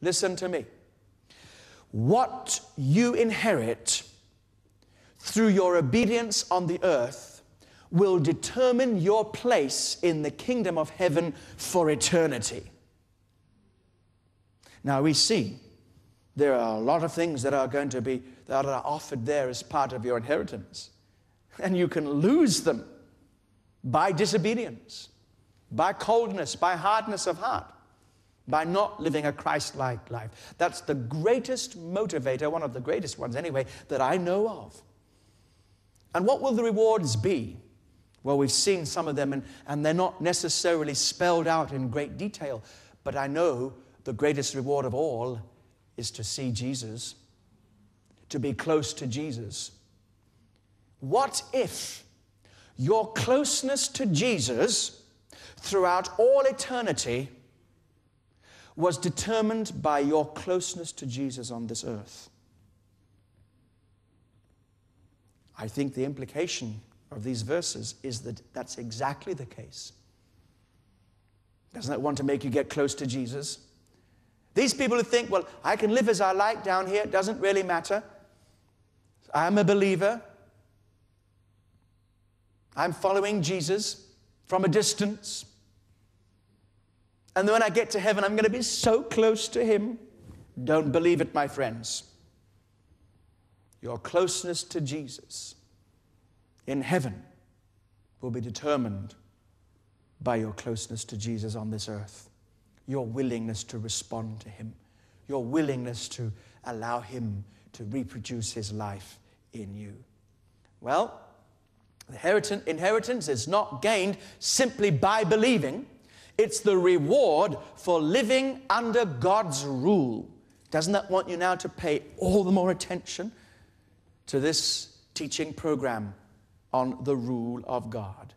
Listen to me. What you inherit through your obedience on the earth will determine your place in the kingdom of heaven for eternity. Now we see there are a lot of things that are offered there as part of your inheritance. And you can lose them by disobedience, by coldness, by hardness of heart, by not living a Christ-like life. That's the greatest motivator, one of the greatest ones anyway, that I know of. And what will the rewards be? Well, we've seen some of them, and they're not necessarily spelled out in great detail, but I know the greatest reward of all is to see Jesus, to be close to Jesus. What if your closeness to Jesus throughout all eternity was determined by your closeness to Jesus on this earth? I think the implication of these verses is that that's exactly the case. Doesn't that want to make you get close to Jesus? These people who think, well, I can live as I like down here, it doesn't really matter. I'm a believer. I'm following Jesus from a distance. And then when I get to heaven, I'm going to be so close to him. Don't believe it, my friends. Your closeness to Jesus in heaven will be determined by your closeness to Jesus on this earth. Your willingness to respond to him. Your willingness to allow him to reproduce his life in you. Well, the inheritance is not gained simply by believing. It's the reward for living under God's rule. Doesn't that want you now to pay all the more attention to this teaching program on the rule of God?